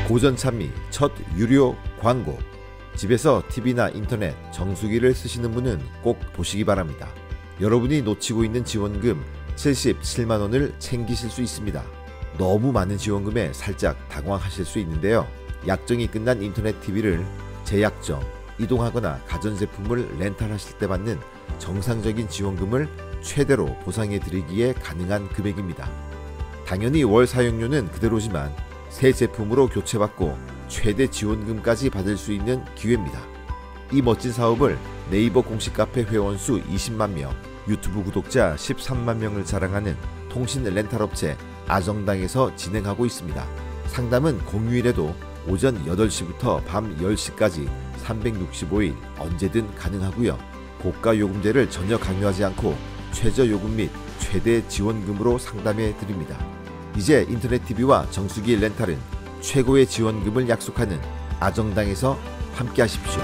고전찬미 첫 유료 광고. 집에서 TV나 인터넷, 정수기를 쓰시는 분은 꼭 보시기 바랍니다. 여러분이 놓치고 있는 지원금 77만원을 챙기실 수 있습니다. 너무 많은 지원금에 살짝 당황하실 수 있는데요. 약정이 끝난 인터넷 TV를 재약정, 이동하거나 가전제품을 렌탈하실 때 받는 정상적인 지원금을 최대로 보상해 드리기에 가능한 금액입니다. 당연히 월 사용료는 그대로지만 새 제품으로 교체받고 최대 지원금까지 받을 수 있는 기회입니다. 이 멋진 사업을 네이버 공식 카페 회원수 20만 명, 유튜브 구독자 13만 명을 자랑하는 통신 렌탈업체 아정당에서 진행하고 있습니다. 상담은 공휴일에도 오전 8시부터 밤 10시까지 365일 언제든 가능하고요. 고가 요금제를 전혀 강요하지 않고 최저 요금 및 최대 지원금으로 상담해 드립니다. 이제 인터넷 TV와 정수기 렌탈은 최고의 지원금을 약속하는 아정당에서 함께 하십시오.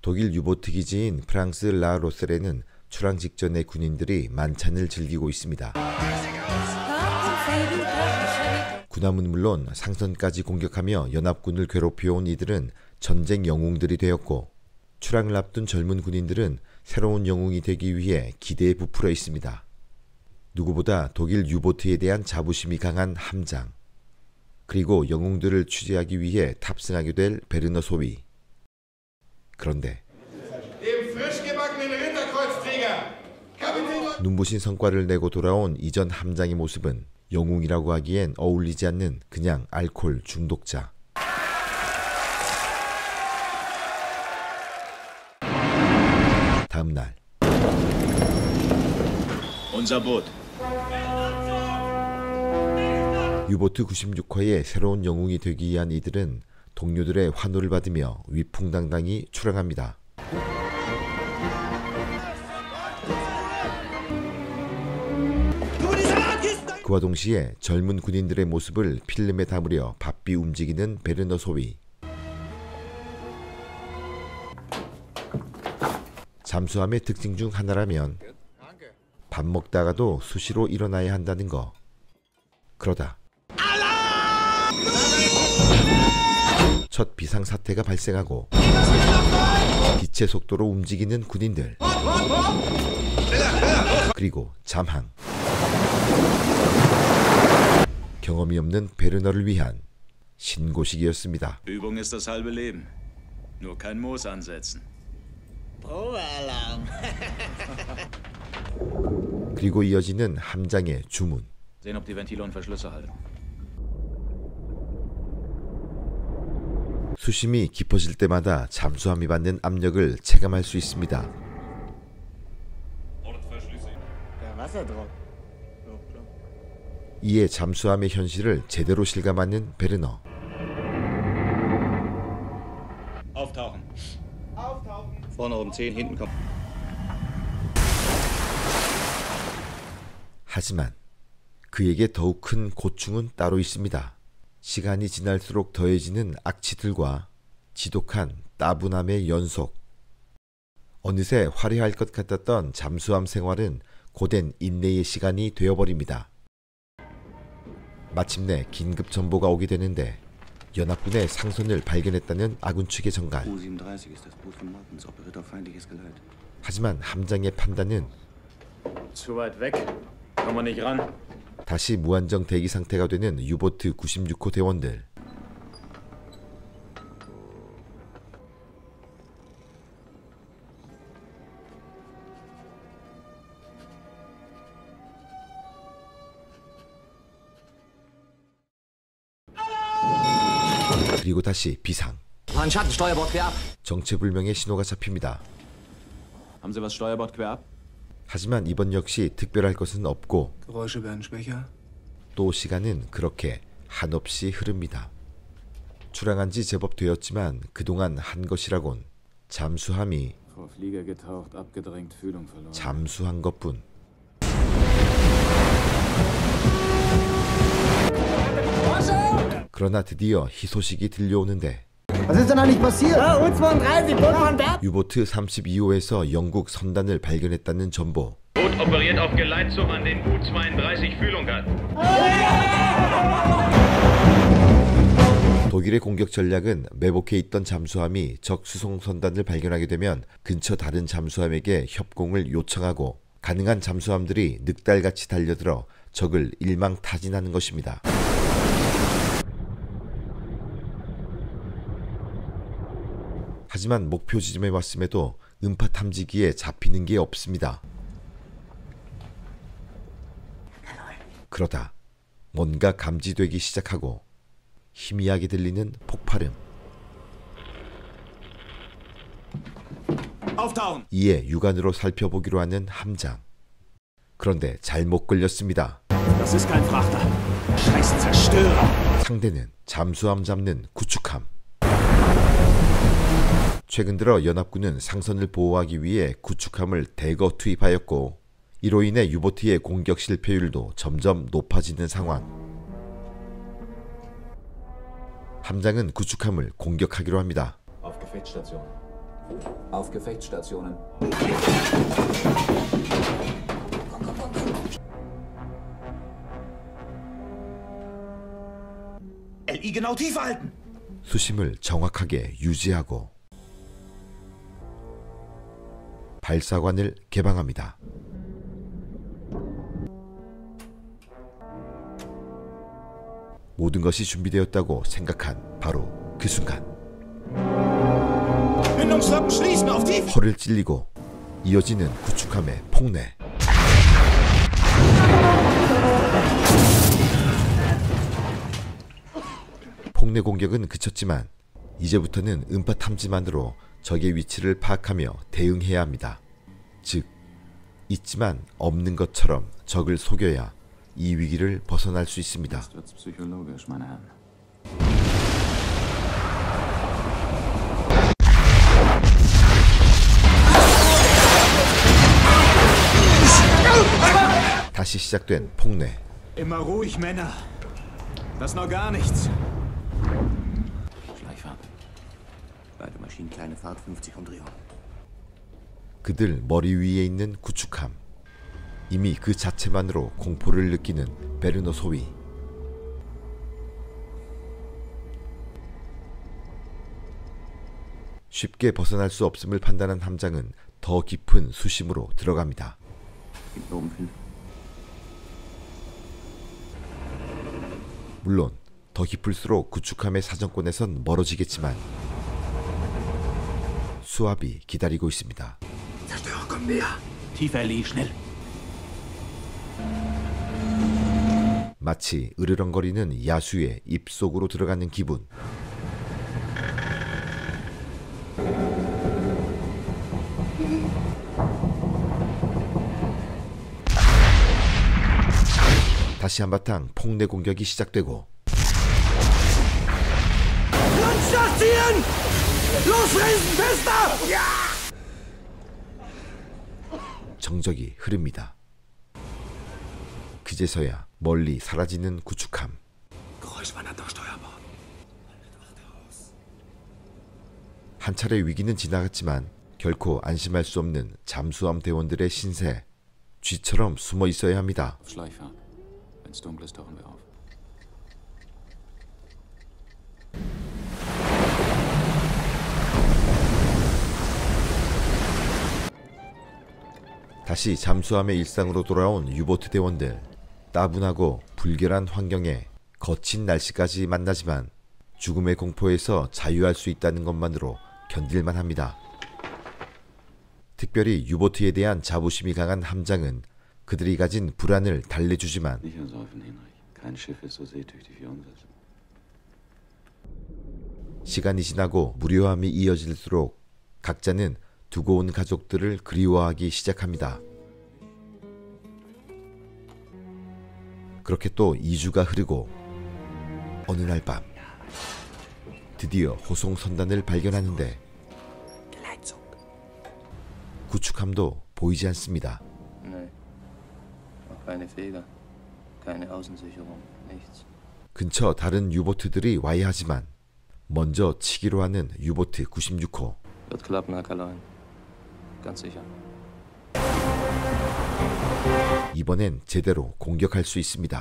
독일 유보트 기지인 프랑스 라로셀에는 출항 직전의 군인들이 만찬을 즐기고 있습니다. 군함은 물론 상선까지 공격하며 연합군을 괴롭혀온 이들은 전쟁 영웅들이 되었고, 출항을 앞둔 젊은 군인들은 새로운 영웅이 되기 위해 기대에 부풀어 있습니다. 누구보다 독일 유보트에 대한 자부심이 강한 함장, 그리고 영웅들을 취재하기 위해 탑승하게 될 베르너 소위. 그런데 눈부신 성과를 내고 돌아온 이전 함장의 모습은 영웅이라고 하기엔 어울리지 않는 그냥 알코올 중독자. 다음날 유보트 96호의 새로운 영웅이 되기 위한 이들은 동료들의 환호를 받으며 위풍당당히 출항합니다. 그와 동시에 젊은 군인들의 모습을 필름에 담으려 바삐 움직이는 베르너 소위. 잠수함의 특징 중 하나라면 밥 먹다가도 수시로 일어나야 한다는 거. 그러다 첫 비상사태가 발생하고 빛의 속도로 움직이는 군인들, 그리고 잠항. 경험이 없는 베르너를 위한 신고식이었습니다. Übung ist das halbe Leben. Nur kein Moos ansetzen. 그리고 이어지는 함장의 주문. Sehen, ob die Ventile und Verschlüsse halten. 수심이 깊어질 때마다 잠수함이 받는 압력을 체감할 수 있습니다. 이에 잠수함의 현실을 제대로 실감하는 베르너. Auftauchen. Vorne oben 10, hinten kommt. 하지만 그에게 더욱 큰 고충은 따로 있습니다. 시간이 지날수록 더해지는 악취들과 지독한 따분함의 연속. 어느새 화려할 것 같았던 잠수함 생활은 고된 인내의 시간이 되어버립니다. 마침내 긴급 정보가 오게 되는데 연합군의 상선을 발견했다는 아군 측의 정간. 하지만 함장의 판단은 다시 무한정 대기 상태가 되는 유보트 96호 대원들. 그리고 다시 비상. 정체불명의 신호가 잡힙니다. 하지만 이번 역시 특별할 것은 없고 또 시간은 그렇게 한없이 흐릅니다. 출항한 지 제법 되었지만 그동안 한 것이라곤 잠수함이 잠수한 것뿐. 그러나 드디어 희소식이 들려오는데 Was ist denn eigentlich passiert? U-32, Boot von Berg. U-보트 32호에서 영국 선단을 발견했다는 전보. Boot operiert auf Geleitzug an den U-32 Fühlung an. 독일의 공격 전략은 매복해 있던 잠수함이 적 수송 선단을 발견하게 되면 근처 다른 잠수함에게 협공을 요청하고 가능한 잠수함들이 늑달같이 달려들어 적을 일망타진하는 것입니다. 하지만 목표 지점에 왔음에도 음파 탐지기에 잡히는 게 없습니다. 그러다 뭔가 감지되기 시작하고 희미하게 들리는 폭발음. 이에 육안으로 살펴보기로 하는 함장. 그런데 잘못 걸렸습니다. 상대는 잠수함 잡는 구축함. 최근 들어 연합군은 상선을 보호하기 위해 구축함을 대거 투입하였고 이로 인해 유보트의 공격 실패율도 점점 높아지는 상황. 함장은 구축함을 공격하기로 합니다. 수심을 정확하게 유지하고 발사관을 개방합니다. 모든 것이 준비되었다고 생각한 바로 그 순간 허를 찔리고 이어지는 구축함의 폭내. 폭내 공격은 그쳤지만 이제부터는 음파 탐지만으로 적의 위치를 파악하며 대응해야 합니다. 즉, 있지만 없는 것처럼 적을 속여야 이 위기를 벗어날 수 있습니다. 다시 시작된 폭내. Immer ruhig, Männer. Das noch gar nichts. Schleichfahrt. Beide Maschinen kleine Fahrt, 50 Umdrehungen. 그들 머리 위에 있는 구축함. 이미 그 자체만으로 공포를 느끼는 베르너 소위. 쉽게 벗어날 수 없음을 판단한 함장은 더 깊은 수심으로 들어갑니다. 물론 더 깊을수록 구축함의 사정권에선 멀어지겠지만 수압이 기다리고 있습니다. 마치 으르렁거리는 야수의 입속으로 들어가는 기분. 다시 한바탕 폭내 공격이 시작되고 정적이 흐릅니다. 그제서야 멀리 사라지는 구축함. 한 차례 위기는 지나갔지만 결코 안심할 수 없는 잠수함 대원들의 신세. 쥐처럼 숨어 있어야 합니다. 다시 잠수함의 일상으로 돌아온 유보트 대원들. 따분하고 불결한 환경에 거친 날씨까지 만나지만 죽음의 공포에서 자유할 수 있다는 것만으로 견딜만 합니다. 특별히 유보트에 대한 자부심이 강한 함장은 그들이 가진 불안을 달래주지만 시간이 지나고 무료함이 이어질수록 각자는 두고 온 가족들을 그리워하기 시작합니다. 그렇게 또 2주가 흐르고 어느 날 밤 드디어 호송 선단을 발견하는데 구축함도 보이지 않습니다. 근처 다른 유보트들이 와야 하지만 먼저 치기로 하는 유보트 96호. Wird klappen, Herr Kalain. Ganz sicher. 이번엔 제대로 공격할 수 있습니다.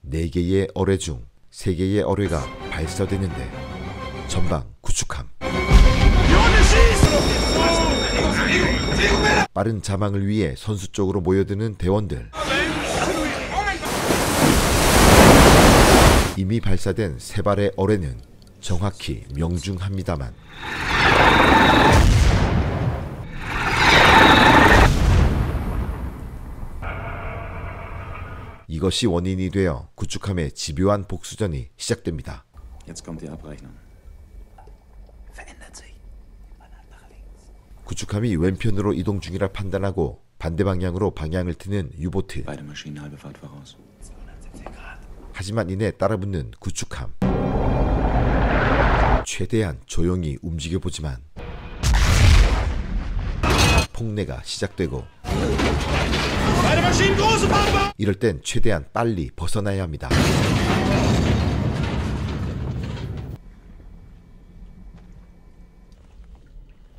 4개의 어뢰 중 3개의 어뢰가 발사되는데 전방 구축함. 빠른 자망을 위해 선수 쪽으로 모여드는 대원들. 이미 발사된 3발의 어뢰는 정확히 명중합니다만 이것이 원인이 되어 구축함의 집요한 복수전이 시작됩니다. Jetzt kommt die Abrechnung. 구축함이 왼편으로 이동 중이라 판단하고 반대 방향으로 방향을 트는 유보트. Beide Maschinen halbe Fahrt voraus. 하지만 이내 따라붙는 구축함. 최대한 조용히 움직여보지만 폭내가 시작되고 이럴 땐 최대한 빨리 벗어나야 합니다.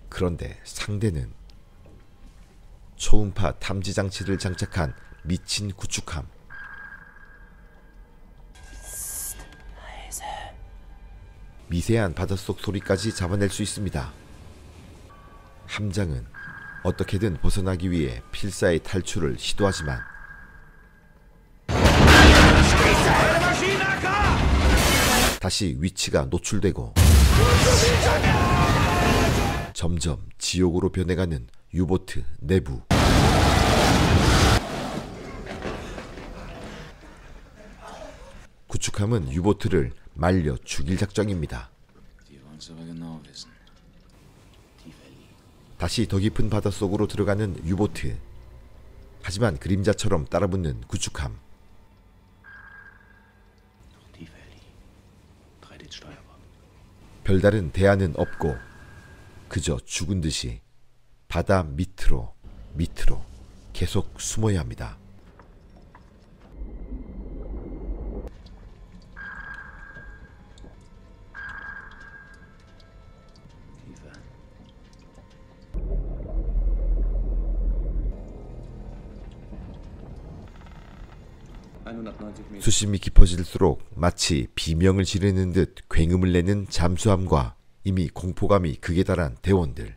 그런데 상대는 초음파 탐지 장치를 장착한 미친 구축함. 미세한 바닷속 소리까지 잡아낼 수 있습니다. 함장은 어떻게든 벗어나기 위해 필사의 탈출을 시도하지만 다시 위치가 노출되고 점점 지옥으로 변해가는 유보트 내부. 구축함은 유보트를 말려 죽일 작정입니다. 다시 더 깊은 바닷속으로 들어가는 유보트. 하지만 그림자처럼 따라붙는 구축함. 별다른 대안은 없고 그저 죽은 듯이 바다 밑으로 계속 숨어야 합니다. 수심이 깊어질수록 마치 비명을 지르는 듯 굉음을 내는 잠수함과 이미 공포감이 극에 달한 대원들.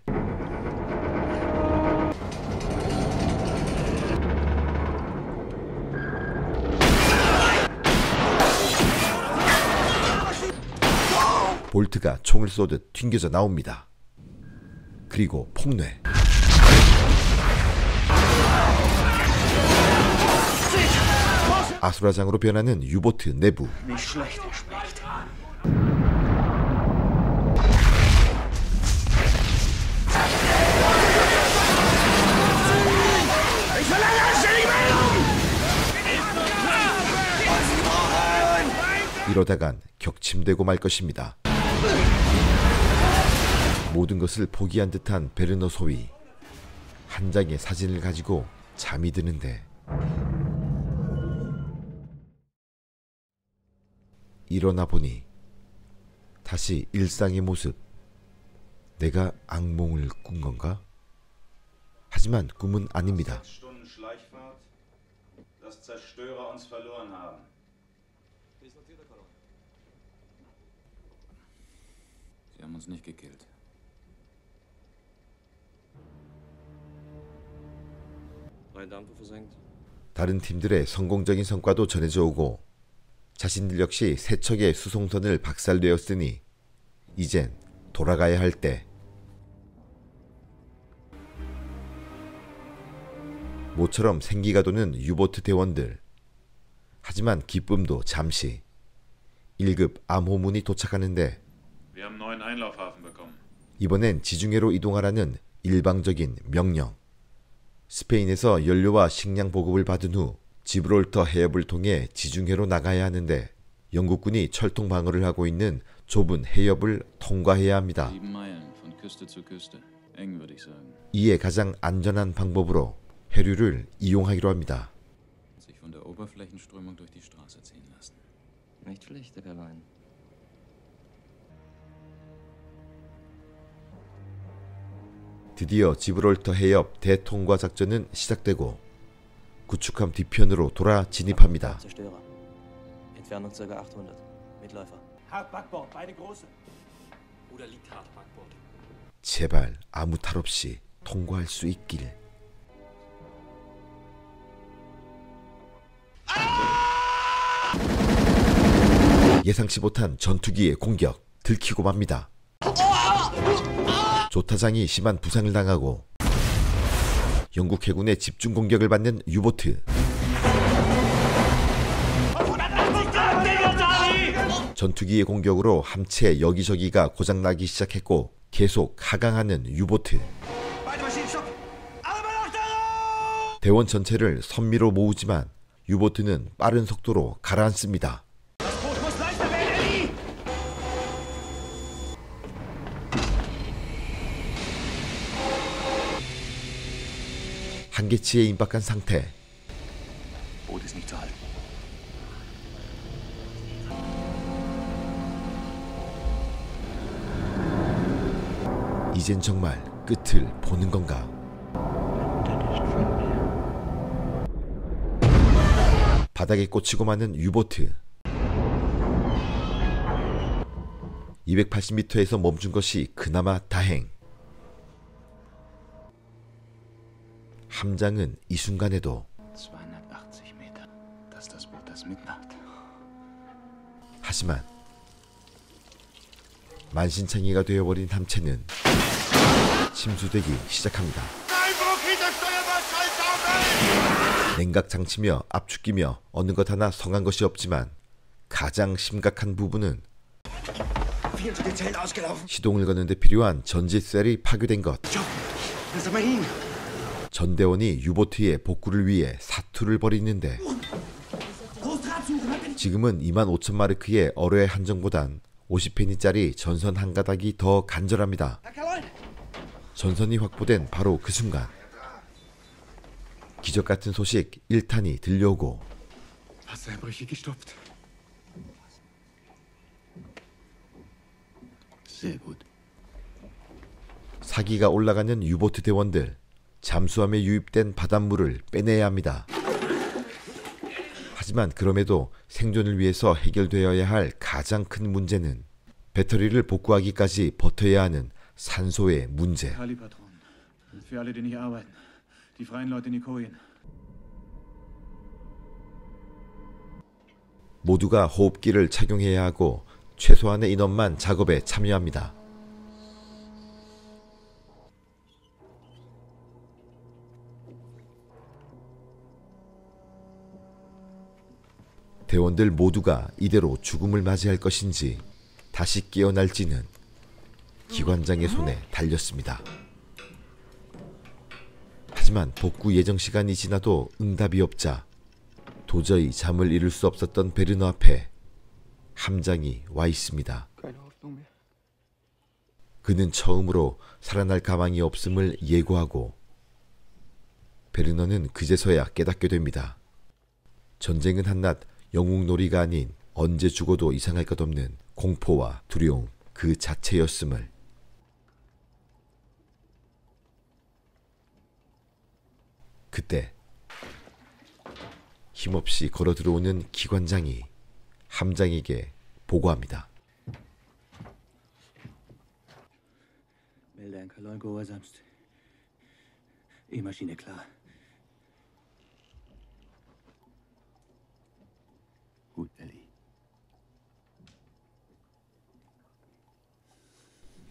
볼트가 총을 쏘듯 튕겨져 나옵니다. 그리고 폭뇌. 아수라장으로 변하는 유보트 내부. 이러다간 격침되고 말 것입니다. 모든 것을 포기한 듯한 베르너 소위. 한 장의 사진을 가지고 잠이 드는데 일어나 보니 다시 일상의 모습. 내가 악몽을 꾼 건가? 하지만 꿈은 아닙니다. Sie haben uns nicht gekillt. 다른 팀들의 성공적인 성과도 전해져 오고 자신들 역시 세 척의 수송선을 박살내었으니 이젠 돌아가야 할 때. 모처럼 생기가 도는 유보트 대원들. 하지만 기쁨도 잠시. 1급 암호문이 도착하는데 Wir haben neuen Einlaufhafen bekommen. 이번엔 지중해로 이동하라는 일방적인 명령. 스페인에서 연료와 식량 보급을 받은 후 지브롤터 해협을 통해 지중해로 나가야 하는데 영국군이 철통 방어를 하고 있는 좁은 해협을 통과해야 합니다. 7 Meilen von Küste zu Küste. Eng, würde ich sagen. 이에 가장 안전한 방법으로 해류를 이용하기로 합니다. Sich von der Oberflächenströmung durch die Straße ziehen lassen. Nicht schlecht, der Wein. 드디어 지브롤터 해협 대통과 작전은 시작되고 구축함 뒤편으로 돌아 진입합니다. Zerstörer. Entfernung ca. 800. Mitläufer. Hardbackbord, beide große. Oder liegt Hardbackbord? 제발 아무 탈 없이 통과할 수 있길. 예상치 못한 전투기의 공격 들키고 맙니다. 조타장이 심한 부상을 당하고 영국 해군의 집중 공격을 받는 유보트. 전투기의 공격으로 함체 여기저기가 고장나기 시작했고 계속 하강하는 유보트. 대원 전체를 선미로 모으지만 유보트는 빠른 속도로 가라앉습니다. 한계치에 임박한 상태. Boot ist nicht zu halten. 이젠 정말 끝을 보는 건가? 바닥에 꽂히고 마는 유보트. 280m에서 멈춘 것이 그나마 다행. 함장은 이 순간에도 280 Meter. Das ist das Boot, das mitmacht. 하지만 만신창이가 되어버린 함체는 침수되기 시작합니다. 냉각 장치며 압축기며 어느 것 하나 성한 것이 없지만 가장 심각한 부분은 시동을 거는 데 필요한 전지셀이 파괴된 것. 전대원이 유보트의 복구를 위해 사투를 벌이는데 지금은 25,000마르크의 어뢰 한정보단 50페니짜리 전선 한 가닥이 더 간절합니다. 전선이 확보된 바로 그 순간 기적같은 소식 1탄이 들려오고 Wasserbrüche gestoppt. Sehr gut. 사기가 올라가는 유보트 대원들. 잠수함에 유입된 바닷물을 빼내야 합니다. 하지만 그럼에도 생존을 위해서 해결되어야 할 가장 큰 문제는 배터리를 복구하기까지 버텨야 하는 산소의 문제. Kalipatronen. Für alle, die nicht arbeiten. Die freien Leute in die Kojen. 모두가 호흡기를 착용해야 하고 최소한의 인원만 작업에 참여합니다. 대원들 모두가 이대로 죽음을 맞이할 것인지 다시 깨어날지는 기관장의 손에 달렸습니다. 하지만 복구 예정 시간이 지나도 응답이 없자 도저히 잠을 이룰 수 없었던 베르너 앞에 함장이 와 있습니다. 그는 처음으로 살아날 가망이 없음을 예고하고 베르너는 그제서야 깨닫게 됩니다. 전쟁은 한낱 영웅놀이가 아닌 언제 죽어도 이상할 것 없는 공포와 두려움 그 자체였음을. 그때 힘없이 걸어 들어오는 기관장이 함장에게 보고합니다. Melde ein Kalon gehorsamst. E-Maschine klar. Gut, Ellie.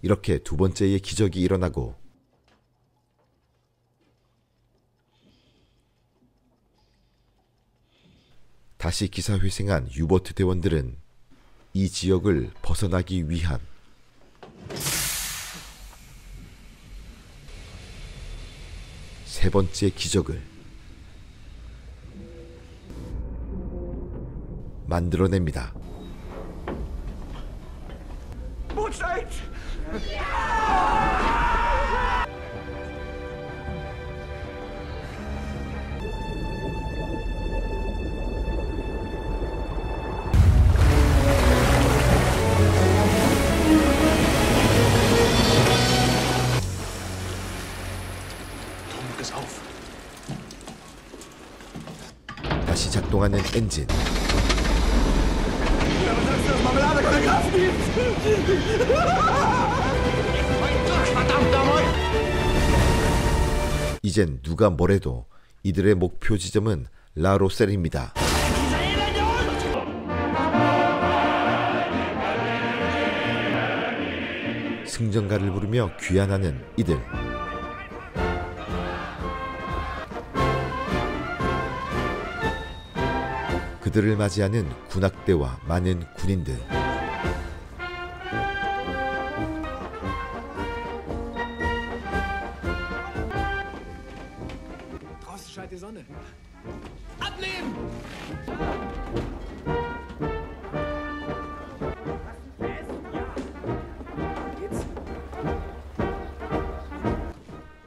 이렇게 두 번째의 기적이 일어나고 다시 기사회생한 유보트 대원들은 이 지역을 벗어나기 위한 세 번째 기적을 만들어냅니다. 작동하는 엔진. 이젠 누가 뭐래도 이들의 목표 지점은 라로셀입니다. 승전가를 부르며 귀환하는 이들. 그들을 맞이하는 군악대와 많은 군인들. Draußen scheint die Sonne. Ableben!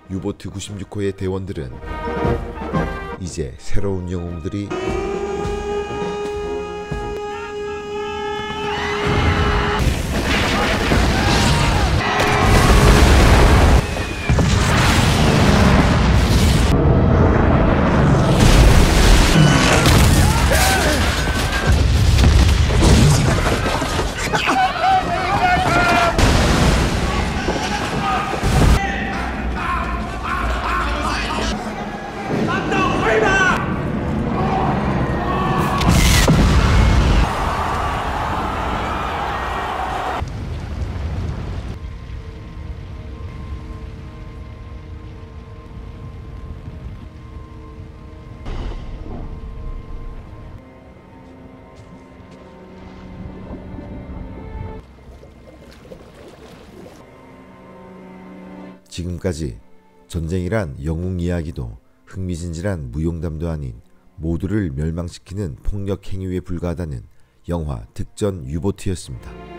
유보트 96호의 대원들은 이제 새로운 영웅들이 지금까지 전쟁이란 영웅 이야기도 흥미진진한 무용담도 아닌 모두를 멸망시키는 폭력 행위에 불과하다는 영화 득전 유보트였습니다.